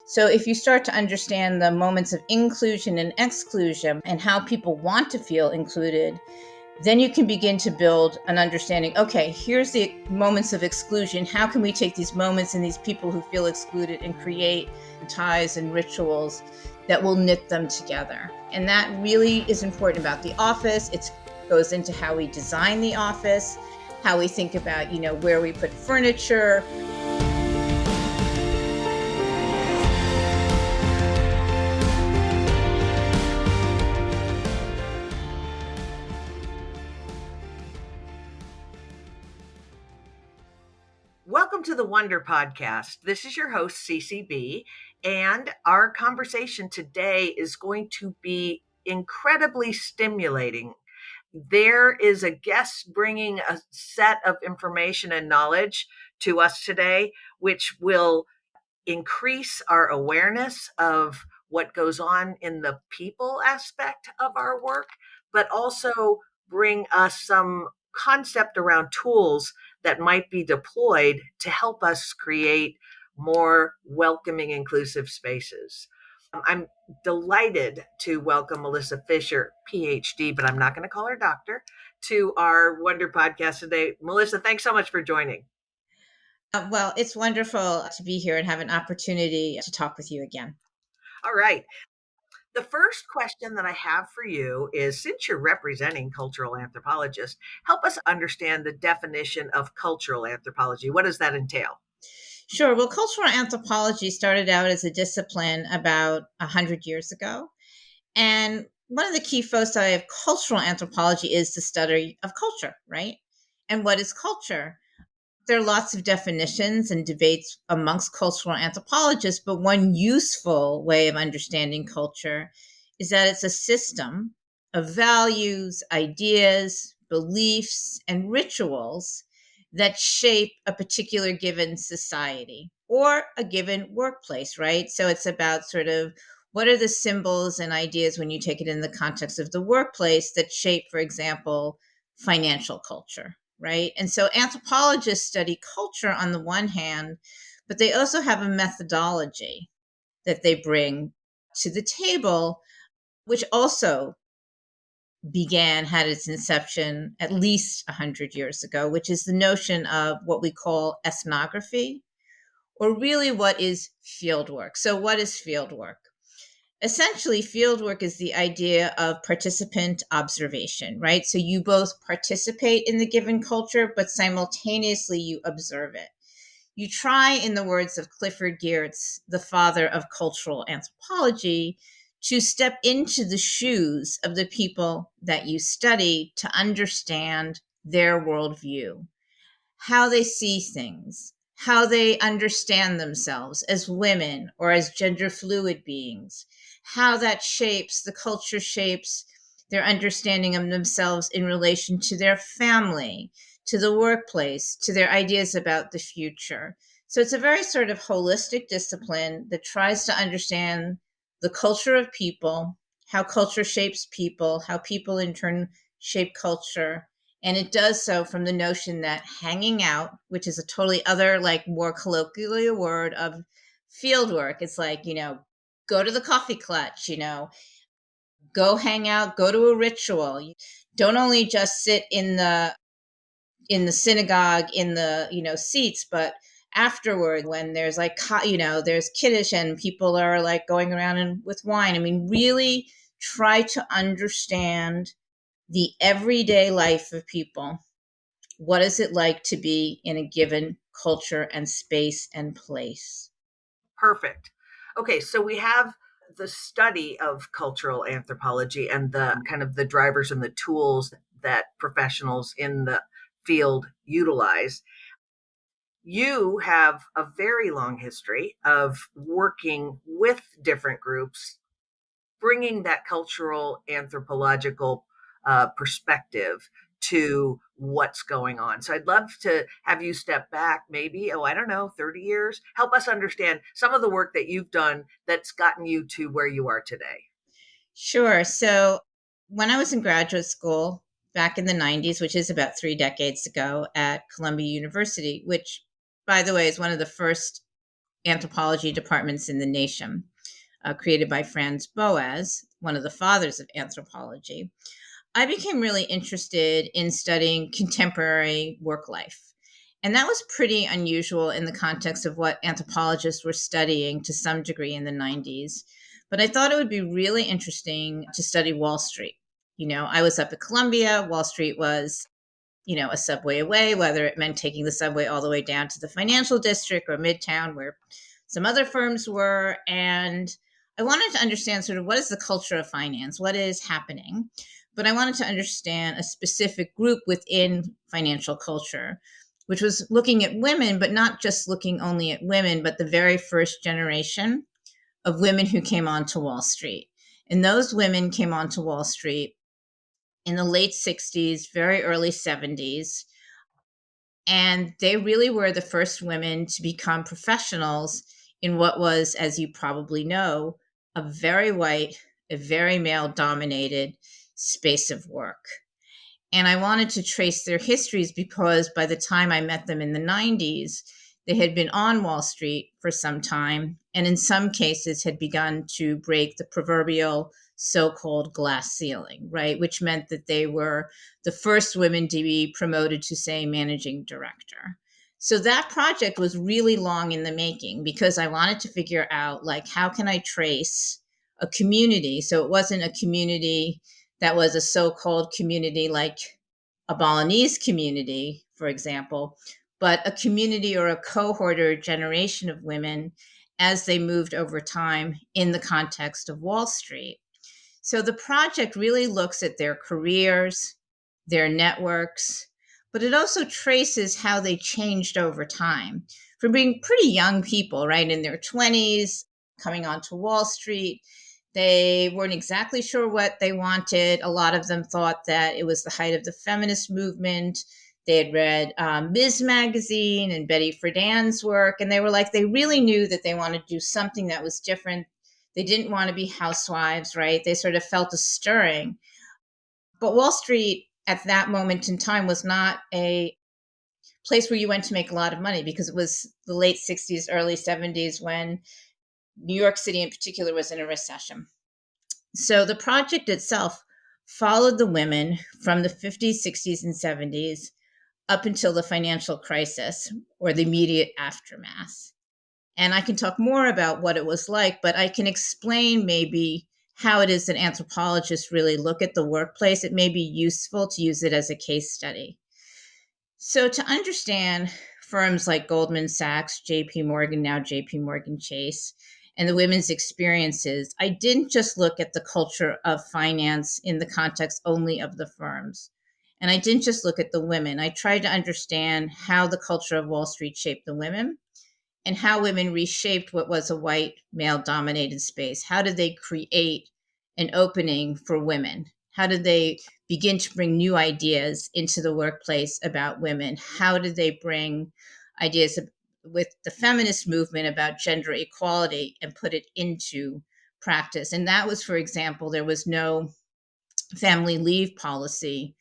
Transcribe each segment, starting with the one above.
So if you start to understand the moments of inclusion and exclusion and how people want to feel included, then you can begin to build an understanding. Okay, here's the moments of exclusion. How can we take these moments and these people who feel excluded and create ties and rituals that will knit them together? And that really is important about the office. It goes into how we design the office, how we think about, where we put furniture. Welcome to the ONEder podcast. This is your host, CCB, and our conversation today is going to be incredibly stimulating. There is a guest bringing a set of information and knowledge to us today, which will increase our awareness of what goes on in the people aspect of our work, but also bring us some concept around tools that might be deployed to help us create more welcoming, inclusive spaces. I'm delighted to welcome Melissa Fisher, PhD, but I'm not going to call her doctor, to our ONEder podcast today. Melissa, thanks so much for joining. Well, it's wonderful to be here and have an opportunity to talk with you again. All right. The first question that I have for you is, since you're representing cultural anthropologists, help us understand the definition of cultural anthropology. What does that entail? Sure. Well, cultural anthropology started out as a discipline about 100 years ago. And one of the key foci of cultural anthropology is the study of culture, right? And what is culture? There are lots of definitions and debates amongst cultural anthropologists, but one useful way of understanding culture is that it's a system of values, ideas, beliefs, and rituals that shape a particular given society or a given workplace, right? So it's about sort of what are the symbols and ideas when you take it in the context of the workplace that shape, for example, financial culture, right? And so anthropologists study culture on the one hand, but they also have a methodology that they bring to the table, which also had its inception at least 100 years ago, which is the notion of what we call ethnography, or really what is fieldwork. So, what is fieldwork? Essentially, fieldwork is the idea of participant observation, right? So you both participate in the given culture, but simultaneously you observe it. You try, in the words of Clifford Geertz, the father of cultural anthropology, to step into the shoes of the people that you study to understand their worldview, how they see things, how they understand themselves as women or as gender fluid beings, how the culture shapes their understanding of themselves in relation to their family, to the workplace, to their ideas about the future. So it's a very sort of holistic discipline that tries to understand the culture of people, how culture shapes people, how people in turn shape culture, and it does so from the notion that hanging out, which is a totally other, like more colloquially a word of field work. It's like, go to the coffee clutch, go hang out, go to a ritual. You don't only just sit in the synagogue in the, seats, but afterward when there's like, there's kiddush and people are like going around and with wine. I mean, really try to understand the everyday life of people. What is it like to be in a given culture and space and place? Perfect. Okay, so we have the study of cultural anthropology and the kind of the drivers and the tools that professionals in the field utilize. You have a very long history of working with different groups, bringing that cultural anthropological perspective to what's going on. So I'd love to have you step back, maybe, I don't know, 30 years, help us understand some of the work that you've done that's gotten you to where you are today. Sure. So when I was in graduate school back in the 90s, which is about 3 decades ago at Columbia University, which, by the way, is one of the first anthropology departments in the nation, created by Franz Boas, one of the fathers of anthropology, I became really interested in studying contemporary work life. And that was pretty unusual in the context of what anthropologists were studying to some degree in the 90s. But I thought it would be really interesting to study Wall Street. I was up at Columbia. Wall Street was, a subway away, whether it meant taking the subway all the way down to the financial district or Midtown, where some other firms were. And I wanted to understand sort of what is the culture of finance, what is happening. But I wanted to understand a specific group within financial culture, which was looking at women, but not just looking only at women, but the very first generation of women who came onto Wall Street. And those women came onto Wall Street in the late 60s, very early 70s. And they really were the first women to become professionals in what was, as you probably know, a very white, a very male dominated space of work. And I wanted to trace their histories because by the time I met them in the 90s, they had been on Wall Street for some time, and in some cases had begun to break the proverbial so-called glass ceiling, right? Which meant that they were the first women to be promoted to, say, managing director. So that project was really long in the making because I wanted to figure out, like, how can I trace a community? So it wasn't a community that was a so-called community like a Balinese community, for example, but a community or a cohort or a generation of women as they moved over time in the context of Wall Street. So the project really looks at their careers, their networks, but it also traces how they changed over time from being pretty young people, right, in their 20s, coming onto Wall Street. They weren't exactly sure what they wanted. A lot of them thought that it was the height of the feminist movement. They had read Ms. Magazine and Betty Friedan's work, and they were like, they really knew that they wanted to do something that was different. They didn't want to be housewives, right? They sort of felt a stirring. But Wall Street at that moment in time was not a place where you went to make a lot of money because it was the late 60s, early 70s when New York City in particular was in a recession. So the project itself followed the women from the 50s, 60s, and 70s up until the financial crisis or the immediate aftermath. And I can talk more about what it was like, but I can explain maybe how it is that anthropologists really look at the workplace. It may be useful to use it as a case study. So to understand firms like Goldman Sachs, JP Morgan, now JP Morgan Chase, and the women's experiences, I didn't just look at the culture of finance in the context only of the firms. And I didn't just look at the women. I tried to understand how the culture of Wall Street shaped the women and how women reshaped what was a white male dominated space. How did they create an opening for women? How did they begin to bring new ideas into the workplace about women? How did they bring ideas with the feminist movement about gender equality and put it into practice? And that was, for example, there was no family leave policy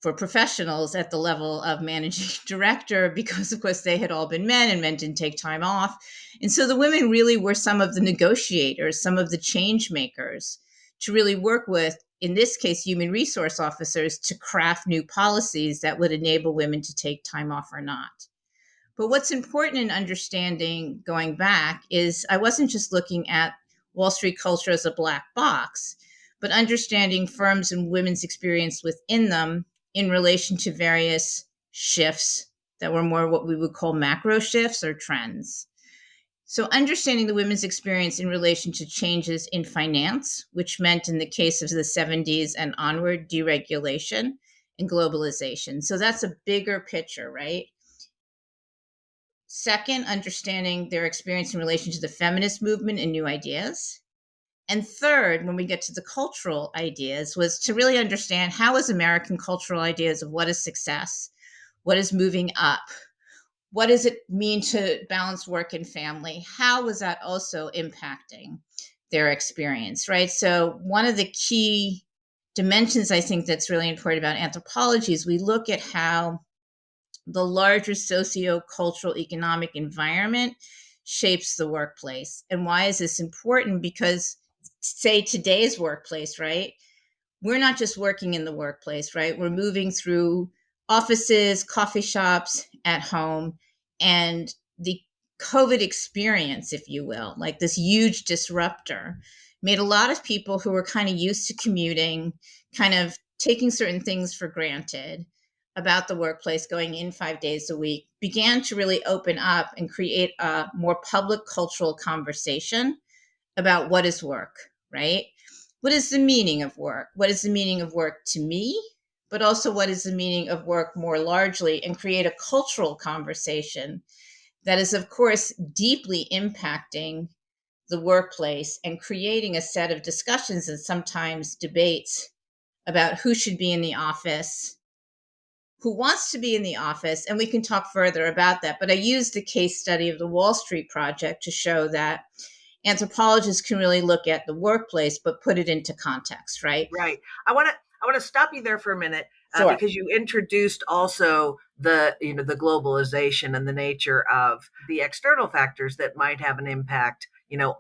for professionals at the level of managing director because, of course, they had all been men and men didn't take time off. And so the women really were some of the negotiators, some of the change makers to really work with, in this case, human resource officers to craft new policies that would enable women to take time off or not. But what's important in understanding going back is I wasn't just looking at Wall Street culture as a black box, but understanding firms and women's experience within them in relation to various shifts that were more what we would call macro shifts or trends. So, understanding the women's experience in relation to changes in finance, which meant in the case of the 70s and onward, deregulation and globalization. So, that's a bigger picture, right? Second, understanding their experience in relation to the feminist movement and new ideas. And third, when we get to the cultural ideas, was to really understand how is American cultural ideas of what is success, what is moving up, what does it mean to balance work and family, how was that also impacting their experience, right? So one of the key dimensions I think that's really important about anthropology is we look at how the larger socio-cultural economic environment shapes the workplace. And why is this important? Because, say, today's workplace, right? We're not just working in the workplace, right? We're moving through offices, coffee shops, at home. And the COVID experience, if you will, like this huge disruptor, made a lot of people who were kind of used to commuting, kind of taking certain things for granted about the workplace, going in 5 days a week, began to really open up and create a more public cultural conversation about what is work, right? What is the meaning of work? What is the meaning of work to me? But also, what is the meaning of work more largely, and create a cultural conversation that is, of course, deeply impacting the workplace and creating a set of discussions and sometimes debates about who should be in the office, who wants to be in the office, and we can talk further about that. But I used the case study of the Wall Street Project to show that anthropologists can really look at the workplace, but put it into context, right? Right. I want to stop you there for a minute, Sure. because you introduced also the globalization and the nature of the external factors that might have an impact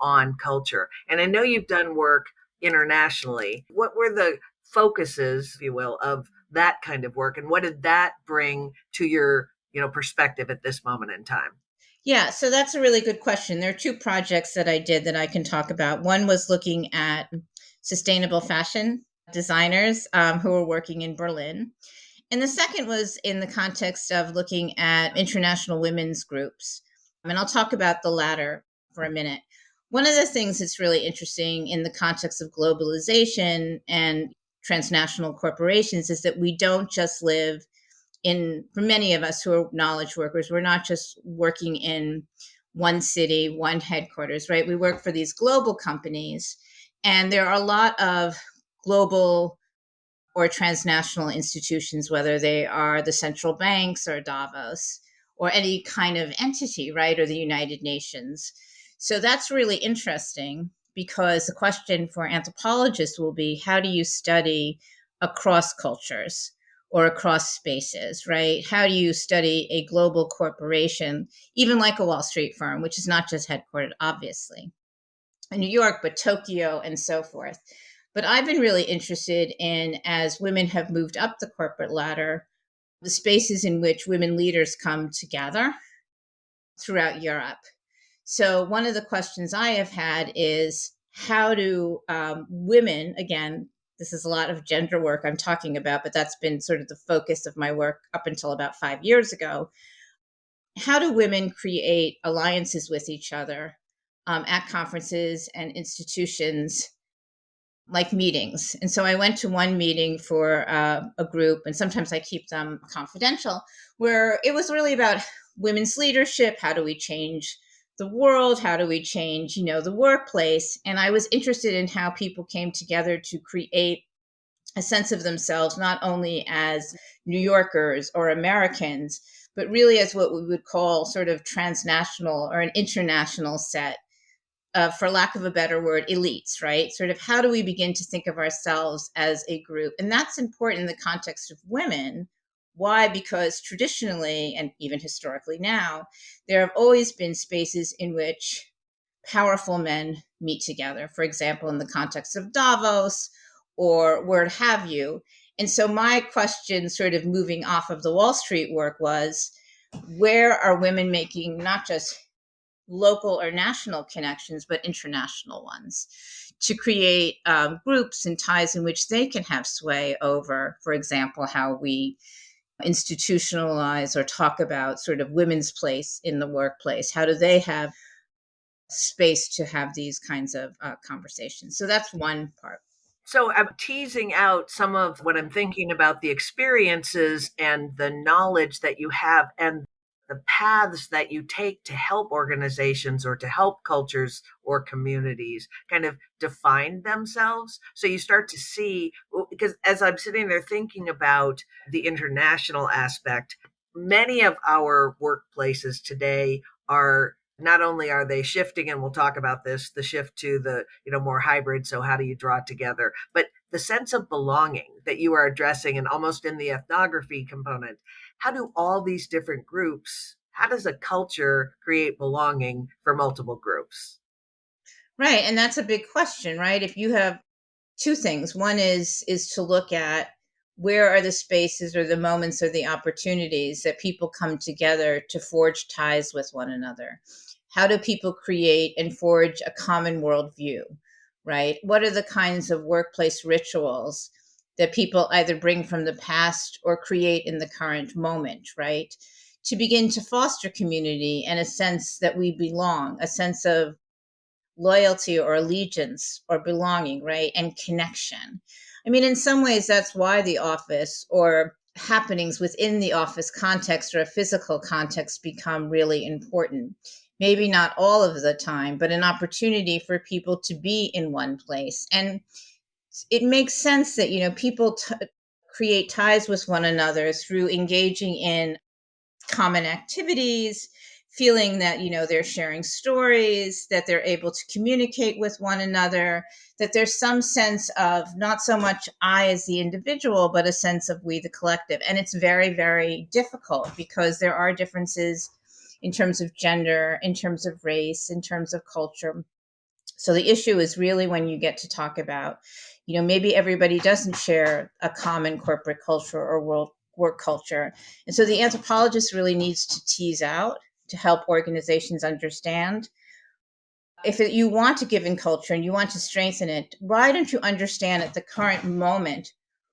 on culture. And I know you've done work internationally. What were the focuses, if you will, of that kind of work, and what did that bring to your perspective at this moment in time? Yeah, so that's a really good question. There are two projects that I did that I can talk about. One was looking at sustainable fashion designers who were working in Berlin. And the second was in the context of looking at international women's groups. And I'll talk about the latter for a minute. One of the things that's really interesting in the context of globalization and transnational corporations is that we don't just live in, for many of us who are knowledge workers, we're not just working in one city, one headquarters, right? We work for these global companies, and there are a lot of global or transnational institutions, whether they are the central banks or Davos or any kind of entity, right? Or the United Nations. So that's really interesting because the question for anthropologists will be, how do you study across cultures or across spaces, right? How do you study a global corporation, even like a Wall Street firm, which is not just headquartered, obviously, in New York, but Tokyo and so forth. But I've been really interested in, as women have moved up the corporate ladder, the spaces in which women leaders come together throughout Europe. So, one of the questions I have had is, how do women, again, this is a lot of gender work I'm talking about, but that's been sort of the focus of my work up until about 5 years ago. How do women create alliances with each other at conferences and institutions like meetings? And so I went to one meeting for a group, and sometimes I keep them confidential, where it was really about women's leadership. How do we change the world? How do we change, the workplace? And I was interested in how people came together to create a sense of themselves, not only as New Yorkers or Americans, but really as what we would call sort of transnational or an international set, for lack of a better word, elites, right? Sort of, how do we begin to think of ourselves as a group? And that's important in the context of women. Why? Because traditionally, and even historically now, there have always been spaces in which powerful men meet together, for example, in the context of Davos or where have you. And so my question, sort of moving off of the Wall Street work, was, where are women making not just local or national connections, but international ones, to create groups and ties in which they can have sway over, for example, how we institutionalize or talk about sort of women's place in the workplace. How do they have space to have these kinds of conversations? So that's one part. So I'm teasing out some of what I'm thinking about the experiences and the knowledge that you have and the paths that you take to help organizations or to help cultures or communities kind of define themselves. So you start to see, because as I'm sitting there thinking about the international aspect, many of our workplaces today are, not only are they shifting, and we'll talk about this, the shift to the more hybrid, so how do you draw it together, but the sense of belonging that you are addressing, and almost in the ethnography component, how do all these different groups how does a culture create belonging for multiple groups? Right. And that's a big question, right? If you have two things. One is to look at where are the spaces or the moments or the opportunities that people come together to forge ties with one another. How do people create and forge a common worldview, right? What are the kinds of workplace rituals that people either bring from the past or create in the current moment, right? To begin to foster community and a sense that we belong, a sense of loyalty or allegiance or belonging, right? And connection. I mean, in some ways, that's why the office or happenings within the office context or a physical context become really important. Maybe not all of the time, but an opportunity for people to be in one place. And it makes sense that, people create ties with one another through engaging in common activities, feeling that they're sharing stories, that they're able to communicate with one another, that there's some sense of not so much I as the individual but a sense of we the collective. And it's very, very difficult because there are differences in terms of gender, in terms of race, in terms of culture. So the issue is really when you get to talk about, maybe everybody doesn't share a common corporate culture or world work culture. And so the anthropologist really needs to tease out to help organizations understand if you want to give in culture and you want to strengthen it, why don't you understand at the current moment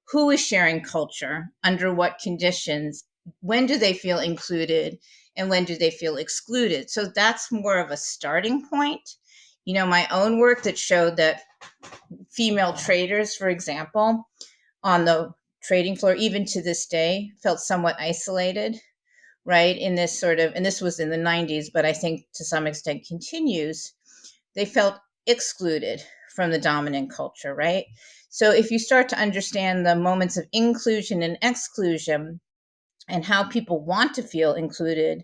who is sharing culture, under what conditions, when do they feel included, and when do they feel excluded? So that's more of a starting point. My own work that showed that female traders, for example, on the trading floor, even to this day, felt somewhat isolated, right? In this sort of, and this was in the 90s, but I think to some extent continues, they felt excluded from the dominant culture, right? So if you start to understand the moments of inclusion and exclusion and how people want to feel included,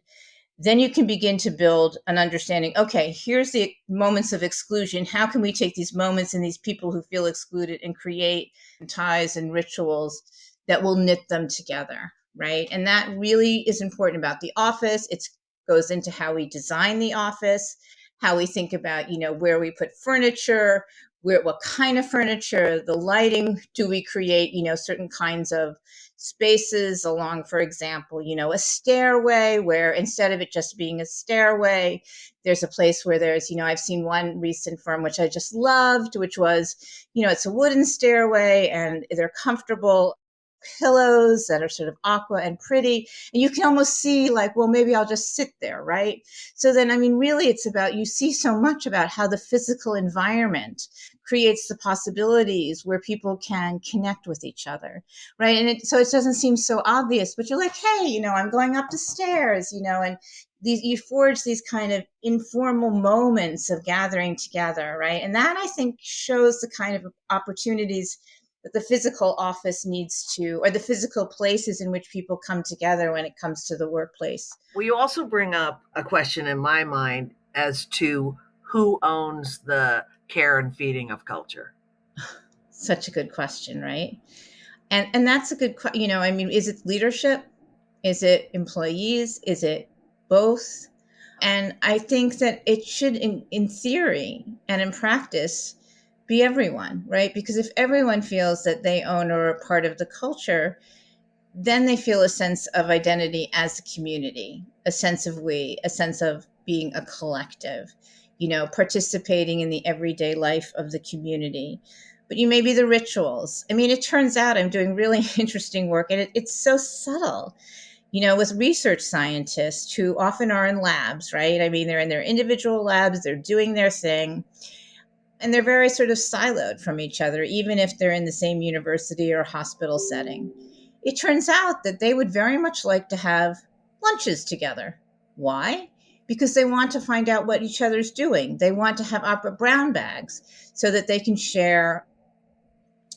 then you can begin to build an understanding. Okay, here's the moments of exclusion. How can we take these moments and these people who feel excluded and create ties and rituals that will knit them together, right? And that really is important about the office. It goes into how we design the office, how we think about, where we put furniture, what kind of furniture, the lighting. Do we create, certain kinds of spaces along, for example, a stairway where instead of it just being a stairway, there's a place where there's, I've seen one recent firm which I just loved, which was, it's a wooden stairway and they're comfortable pillows that are sort of aqua and pretty. And you can almost see, like, well, maybe I'll just sit there, right? So then, I mean, really, it's about, you see so much about how the physical environment creates the possibilities where people can connect with each other, right? And so it doesn't seem so obvious, but you're like, hey, I'm going up the stairs, and you forge these kind of informal moments of gathering together, right? And that, I think, shows the kind of opportunities that the physical office needs to, or the physical places in which people come together when it comes to the workplace. Well, you also bring up a question in my mind as to who owns the care and feeding of culture. Such a good question, right? And that's a good, I mean, is it leadership? Is it employees? Is it both? And I think that it should, in theory and in practice, be everyone, right? Because if everyone feels that they own or are part of the culture, then they feel a sense of identity as a community, a sense of we, a sense of being a collective, participating in the everyday life of the community. But maybe the rituals. I mean, it turns out I'm doing really interesting work, and it's so subtle, with research scientists who often are in labs, right? I mean, they're in their individual labs, they're doing their thing, and they're very sort of siloed from each other, even if they're in the same university or hospital setting. It turns out that they would very much like to have lunches together. Why? Because they want to find out what each other's doing. They want to have opera brown bags so that they can share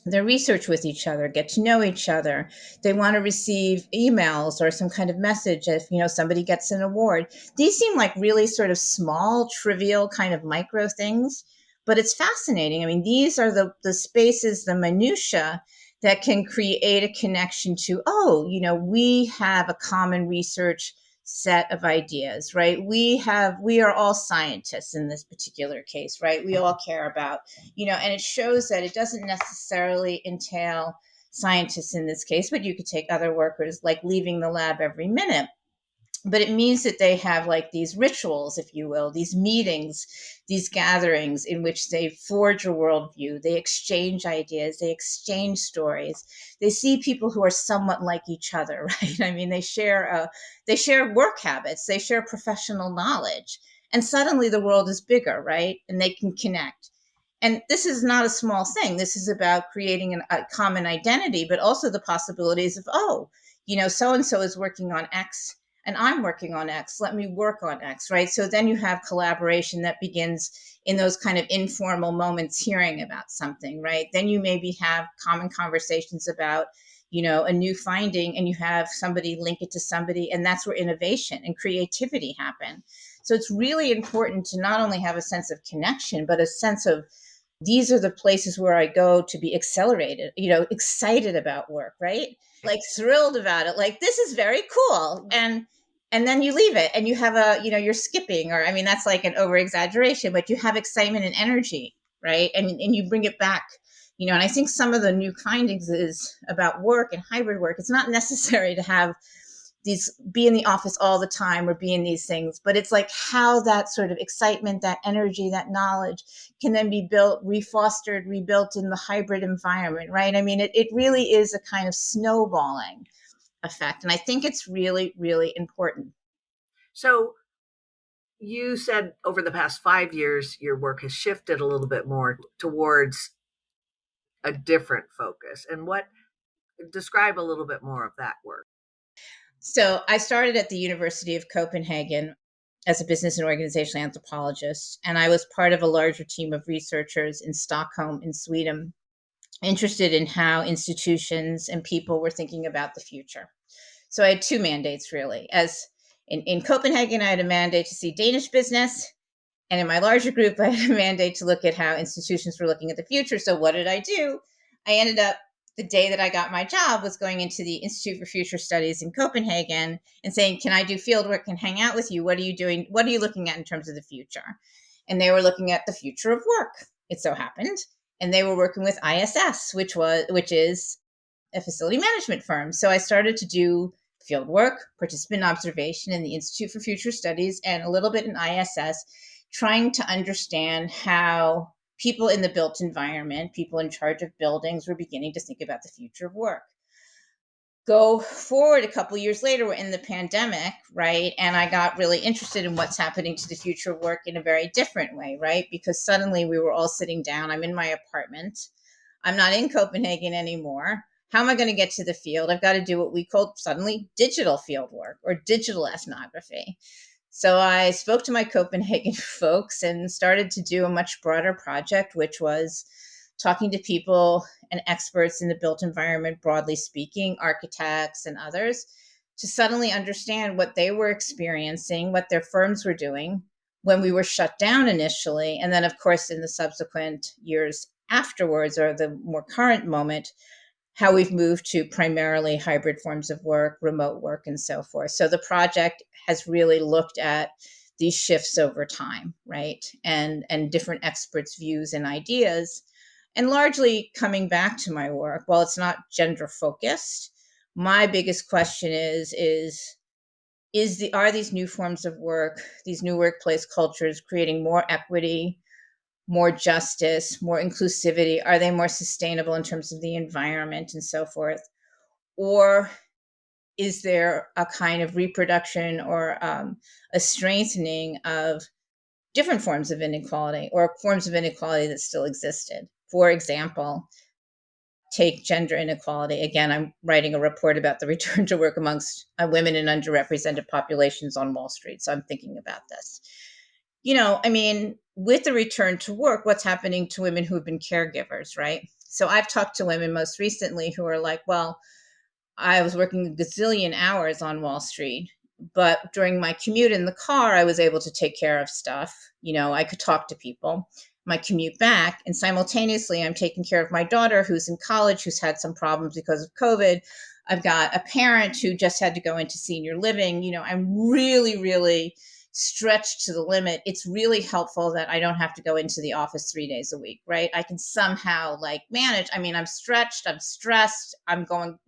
their research with each other, get to know each other. They want to receive emails or some kind of message if, somebody gets an award. These seem like really sort of small, trivial kind of micro things, but it's fascinating. I mean, these are the spaces, the minutia that can create a connection to, oh, we have a common research set of ideas, right? We are all scientists in this particular case, right? We all care about, and it shows that it doesn't necessarily entail scientists in this case, but you could take other workers like leaving the lab every minute. But it means that they have like these rituals, if you will, these meetings, these gatherings in which they forge a worldview, they exchange ideas, they exchange stories, they see people who are somewhat like each other, right? I mean, they share work habits, they share professional knowledge, and suddenly the world is bigger, right? And they can connect. And this is not a small thing. This is about creating a common identity, but also the possibilities of, oh, so and so is working on X and I'm working on X. Let me work on X, right? So then you have collaboration that begins in those kind of informal moments, hearing about something, right? Then you maybe have common conversations about, a new finding, and you have somebody link it to somebody, and that's where innovation and creativity happen. So it's really important to not only have a sense of connection, but a sense of these are the places where I go to be accelerated, excited about work, right? Like thrilled about it. Like this is very cool. And then you leave it and you have you're skipping, or I mean that's like an over exaggeration, but you have excitement and energy, right? And you bring it back. And I think some of the new findings is about work and hybrid work. It's not necessary to have these be in the office all the time or be in these things, but it's like how that sort of excitement, that energy, that knowledge can then be built, refostered, rebuilt in the hybrid environment, right? I mean, it really is a kind of snowballing effect, and I think it's really, really important. So you said over the past 5 years, your work has shifted a little bit more towards a different focus. And what describe a little bit more of that work? So I started at the University of Copenhagen as a business and organizational anthropologist, and I was part of a larger team of researchers in Stockholm, in Sweden, interested in how institutions and people were thinking about the future. So I had two mandates really. As in Copenhagen, I had a mandate to see Danish business. And in my larger group, I had a mandate to look at how institutions were looking at the future. So what did I do? I ended up, the day that I got my job, was going into the Institute for Future Studies in Copenhagen and saying, can I do field work and hang out with you? What are you doing? What are you looking at in terms of the future? And they were looking at the future of work, it so happened. And they were working with ISS, which is a facility management firm. So I started to do field work, participant observation in the Institute for Future Studies, and a little bit in ISS, trying to understand how people in the built environment, people in charge of buildings, were beginning to think about the future of work. Go forward a couple of years later, we're in the pandemic, right? And I got really interested in what's happening to the future of work in a very different way, right? Because suddenly we were all sitting down. I'm in my apartment. I'm not in Copenhagen anymore. How am I going to get to the field? I've got to do what we called suddenly digital field work or digital ethnography. So I spoke to my Copenhagen folks and started to do a much broader project, which was talking to people and experts in the built environment, broadly speaking, architects and others, to suddenly understand what they were experiencing, what their firms were doing when we were shut down initially. And then, of course, in the subsequent years afterwards, or the more current moment, how we've moved to primarily hybrid forms of work, remote work, and so forth. So the project has really looked at these shifts over time, right? And different experts' views and ideas. And largely coming back to my work, while it's not gender focused, my biggest question are these new forms of work, these new workplace cultures creating more equity, more justice, more inclusivity? Are they more sustainable in terms of the environment and so forth? Or is there a kind of reproduction or a strengthening of different forms of inequality or forms of inequality that still existed? For example, take gender inequality. Again, I'm writing a report about the return to work amongst women and underrepresented populations on Wall Street. So I'm thinking about this. I mean, with the return to work, what's happening to women who've been caregivers, right? So I've talked to women most recently who are like, well, I was working a gazillion hours on Wall Street, but during my commute in the car, I was able to take care of stuff. I could talk to people, my commute back, and simultaneously, I'm taking care of my daughter who's in college, who's had some problems because of COVID. I've got a parent who just had to go into senior living. I'm really, really stretched to the limit. It's really helpful that I don't have to go into the office 3 days a week, right? I can somehow like manage. I mean, I'm stretched, I'm stressed, I'm going,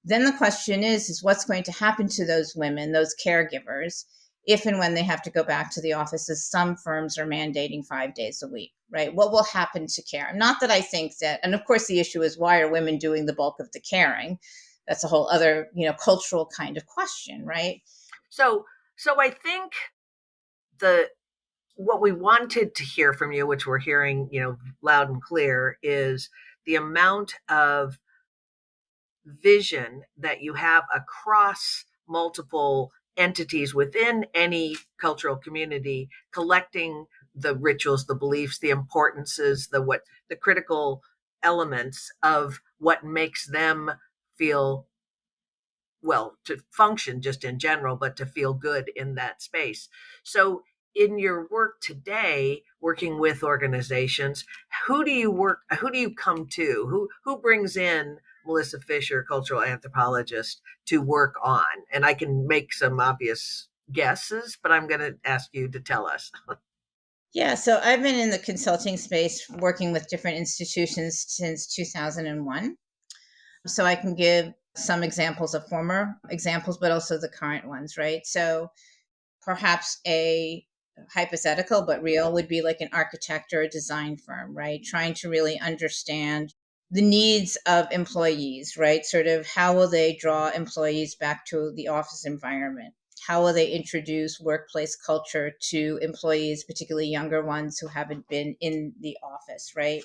then the question is what's going to happen to those women, those caregivers, if and when they have to go back to the office, as some firms are mandating 5 days a week, right? What will happen to care? Not that I think that, and of course the issue is, why are women doing the bulk of the caring? That's a whole other, cultural kind of question, right? So, so I think the what we wanted to hear from you, which we're hearing, loud and clear, is the amount of vision that you have across multiple entities within any cultural community, collecting the rituals, the beliefs, the importances, the critical elements of what makes them feel well, to function just in general, but to feel good in that space. So, in your work today, working with organizations, who do you come to? Who brings in Melissa Fisher, cultural anthropologist, to work on? And I can make some obvious guesses, but I'm going to ask you to tell us. Yeah, so I've been in the consulting space working with different institutions since 2001. So I can give some examples of former examples, but also the current ones, right? So perhaps a hypothetical but real would be like an architect or a design firm, right? Trying to really understand the needs of employees, right? Sort of how will they draw employees back to the office environment? How will they introduce workplace culture to employees, particularly younger ones who haven't been in the office, right?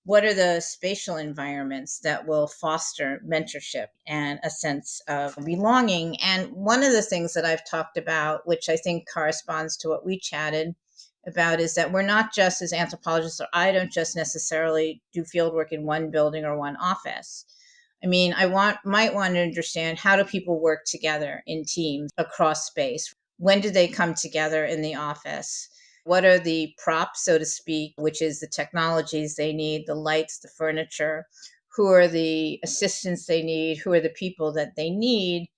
What are the spatial environments that will foster mentorship and a sense of belonging? And one of the things that I've talked about, which I think corresponds to what we chatted about, is that we're not just, as anthropologists, or I don't just necessarily do field work in one building or one office. I mean, might want to understand, how do people work together in teams across space? When do they come together in the office? What are the props, so to speak, which is the technologies they need, the lights, the furniture? Who are the assistants they need? Who are the people that they need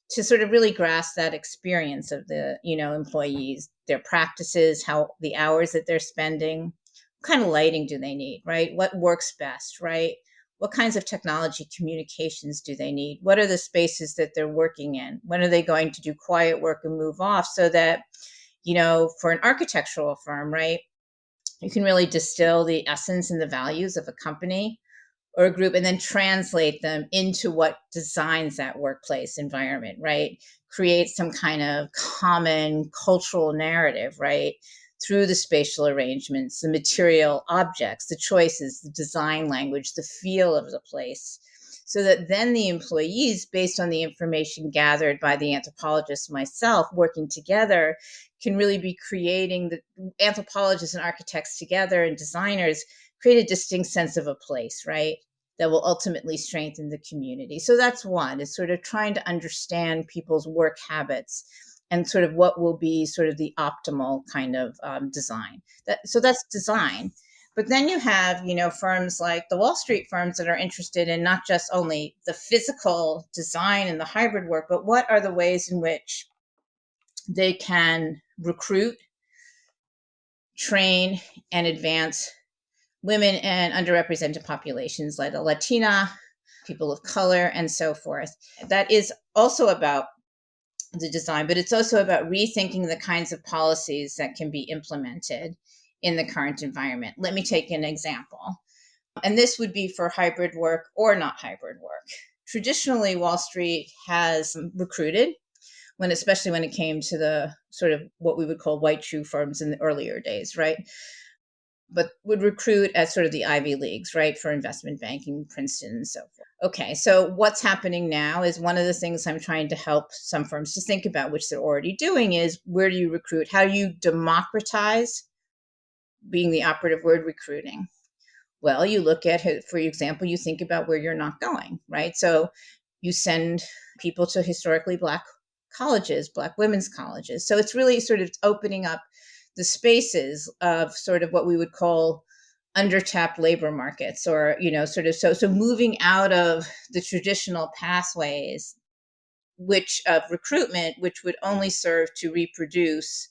to sort of really grasp that experience of the, employees, their practices, how the hours that they're spending, what kind of lighting do they need, right? What works best, right? What kinds of technology communications do they need? What are the spaces that they're working in? When are they going to do quiet work and move off, so that, for an architectural firm, right, you can really distill the essence and the values of a company or a group and then translate them into what designs that workplace environment, right? Create some kind of common cultural narrative, right? Through the spatial arrangements, the material objects, the choices, the design language, the feel of the place. So that then the employees, based on the information gathered by the anthropologist, myself, working together, can really be creating, the anthropologists and architects together and designers create a distinct sense of a place, right? That will ultimately strengthen the community. So that's one, is sort of trying to understand people's work habits and sort of what will be sort of the optimal kind of design. So that's design. But then you have, firms like the Wall Street firms that are interested in not just only the physical design and the hybrid work, but what are the ways in which they can recruit, train, and advance women and underrepresented populations like the Latina, people of color, and so forth. That is also about the design, but it's also about rethinking the kinds of policies that can be implemented in the current environment. Let me take an example. And this would be for hybrid work or not hybrid work. Traditionally, Wall Street has recruited, especially when it came to the sort of what we would call white shoe firms in the earlier days, right? But would recruit at sort of the Ivy Leagues, right, for investment banking, Princeton, and so forth. Okay, so what's happening now is one of the things I'm trying to help some firms to think about, which they're already doing, is where do you recruit? How do you democratize, being the operative word, recruiting? Well, you look at, for example, you think about where you're not going, right? So you send people to historically Black colleges, Black women's colleges. So it's really sort of opening up the spaces of sort of what we would call undertapped labor markets, or sort of, so moving out of the traditional pathways which of recruitment, which would only serve to reproduce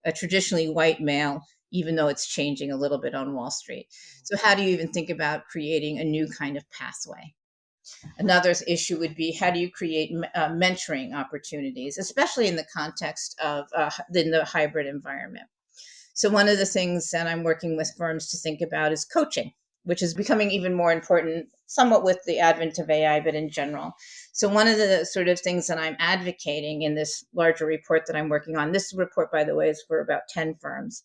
a traditionally white male, even though it's changing a little bit on Wall Street. So how do you even think about creating a new kind of pathway? Another issue would be, how do you create mentoring opportunities, especially in the context of in the hybrid environment? So one of the things that I'm working with firms to think about is coaching, which is becoming even more important, somewhat with the advent of AI, but in general. So one of the sort of things that I'm advocating in this larger report that I'm working on, this report, by the way, is for about 10 firms,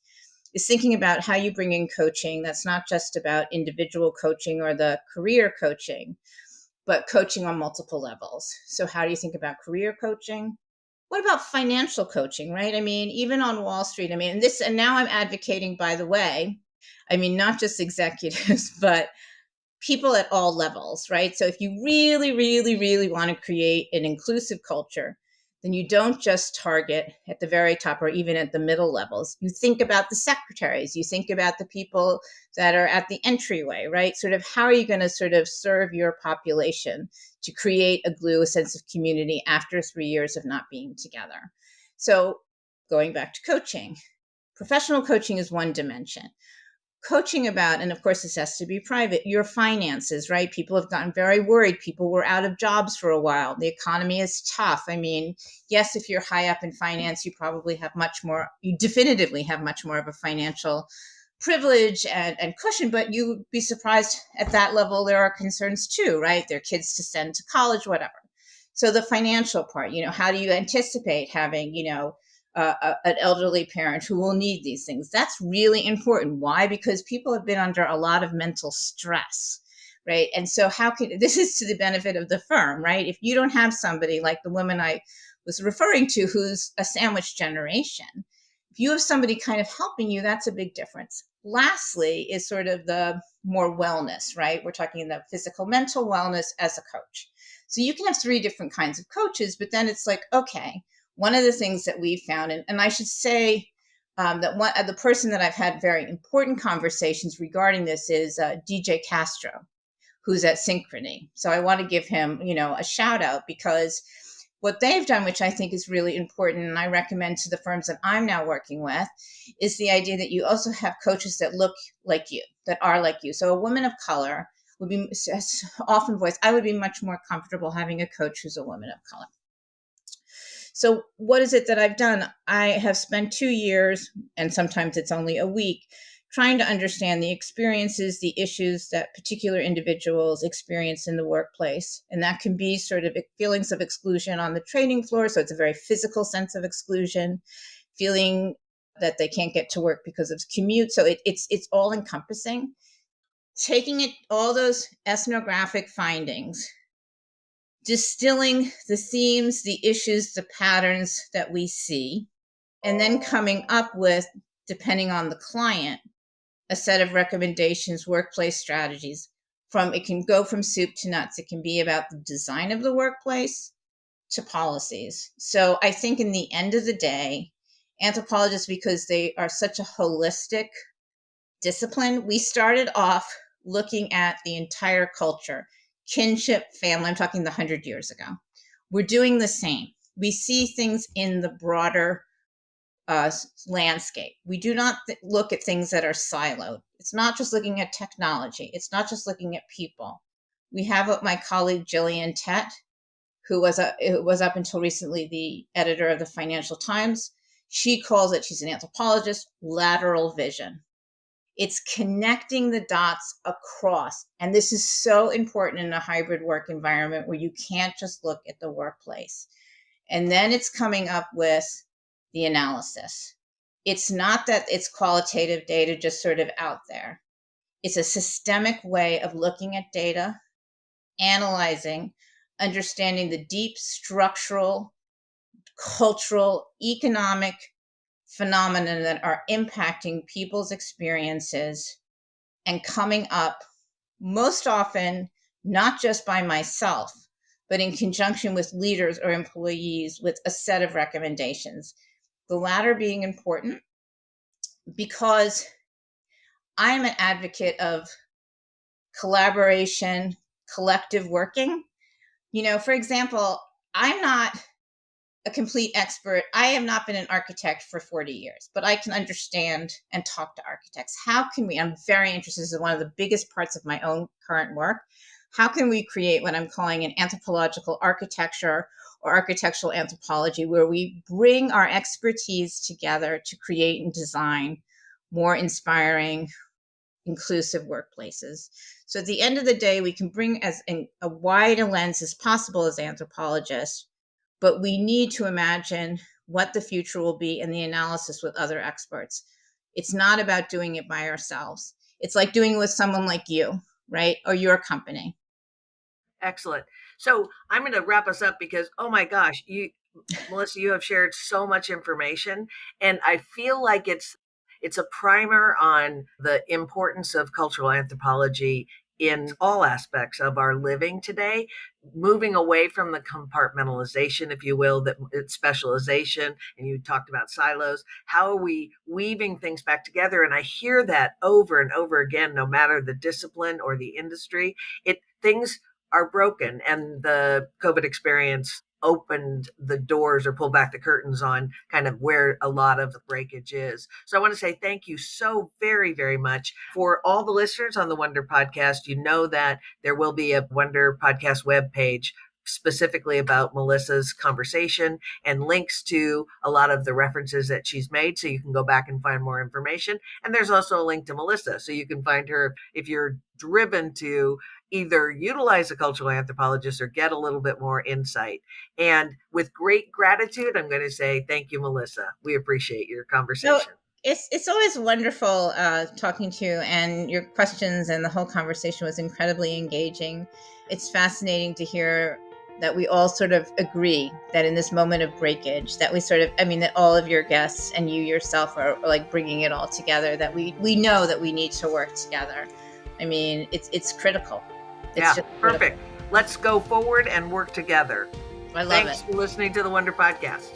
is thinking about how you bring in coaching that's not just about individual coaching or the career coaching, but coaching on multiple levels. So how do you think about career coaching? What about financial coaching, right? I mean, even on Wall Street, I mean, and now I'm advocating, by the way, I mean, not just executives, but people at all levels, right? So if you really, really, really want to create an inclusive culture, then you don't just target at the very top or even at the middle levels. You think about the secretaries, you think about the people that are at the entryway, right? Sort of, how are you going to sort of serve your population to create a glue, a sense of community after 3 years of not being together? So going back to coaching, professional coaching is one dimension. Coaching about, and of course this has to be private, your finances, right? People have gotten very worried. People were out of jobs for a while. The economy is tough. I mean, yes, if you're high up in finance, you probably have much more, you definitively have much more of a financial privilege and cushion, but you'd be surprised at that level there are concerns too, right? Their kids to send to college, whatever. So the financial part, how do you anticipate having, an elderly parent who will need these things? That's really important. Why? Because people have been under a lot of mental stress, right? And so this is to the benefit of the firm, right? If you don't have somebody like the woman I was referring to, who's a sandwich generation, if you have somebody kind of helping you, that's a big difference. Lastly is sort of the more wellness, right? We're talking about physical, mental wellness as a coach. So you can have 3 different kinds of coaches, but then it's like, okay, one of the things that we found, and I should say that the person that I've had very important conversations regarding this is DJ Castro, who's at Synchrony. So I want to give him, a shout out, because what they've done, which I think is really important, and I recommend to the firms that I'm now working with, is the idea that you also have coaches that look like you, that are like you. So a woman of color would be often voiced, I would be much more comfortable having a coach who's a woman of color. So what is it that I've done? I have spent 2 years, and sometimes it's only a week, trying to understand the experiences, the issues that particular individuals experience in the workplace. And that can be sort of feelings of exclusion on the trading floor. So it's a very physical sense of exclusion, feeling that they can't get to work because of commute. So it's all encompassing. Taking all those ethnographic findings, distilling the themes, the issues, the patterns that we see, and then coming up with, depending on the client, a set of recommendations, workplace strategies. It can go from soup to nuts. It can be about the design of the workplace to policies. So I think in the end of the day, anthropologists, because they are such a holistic discipline, we started off looking at the entire culture, kinship, family. I'm talking the 100 years ago. We're doing the same. We see things in the broader landscape. We do not look at things that are siloed. It's not just looking at technology. It's not just looking at people. We have my colleague Gillian Tett, who was up until recently the editor of the Financial Times. She calls it, she's an anthropologist, lateral vision. It's connecting the dots across. And this is so important in a hybrid work environment where you can't just look at the workplace. And then it's coming up with the analysis. It's not that it's qualitative data just sort of out there. It's a systemic way of looking at data, analyzing, understanding the deep structural, cultural, economic phenomena that are impacting people's experiences, and coming up most often, not just by myself, but in conjunction with leaders or employees, with a set of recommendations. The latter being important because I'm an advocate of collaboration, collective working. For example, I'm not a complete expert. I have not been an architect for 40 years, but I can understand and talk to architects. How can we? I'm very interested. This is one of the biggest parts of my own current work. How can we create what I'm calling an anthropological architecture or architectural anthropology, where we bring our expertise together to create and design more inspiring, inclusive workplaces? So at the end of the day, we can bring as a wide a lens as possible as anthropologists, but we need to imagine what the future will be in the analysis with other experts. It's not about doing it by ourselves. It's like doing it with someone like you, right? Or your company. Excellent. So I'm going to wrap us up because, oh my gosh, Melissa, you have shared so much information, and I feel like it's a primer on the importance of cultural anthropology in all aspects of our living today, moving away from the compartmentalization, if you will, that it's specialization. And you talked about silos. How are we weaving things back together? And I hear that over and over again, no matter the discipline or the industry. It things are broken, and the COVID experience opened the doors or pulled back the curtains on kind of where a lot of the breakage is. So I want to say thank you so very, very much for all the listeners on the ONEder podcast. You know that there will be a ONEder podcast webpage specifically about Melissa's conversation and links to a lot of the references that she's made, so you can go back and find more information. And there's also a link to Melissa, so you can find her if you're driven to either utilize a cultural anthropologist or get a little bit more insight. And with great gratitude, I'm going to say thank you, Melissa. We appreciate your So conversation. it's always wonderful talking to you, and your questions and the whole conversation was incredibly engaging. It's fascinating to hear that we all sort of agree that in this moment of breakage, that we sort of, I mean, that all of your guests and you yourself are like bringing it all together. That we know that we need to work together. I mean, it's critical. It's Yeah, just critical. perfect. Let's go forward and work together. I love it. Thanks for listening to the ONEder Podcast.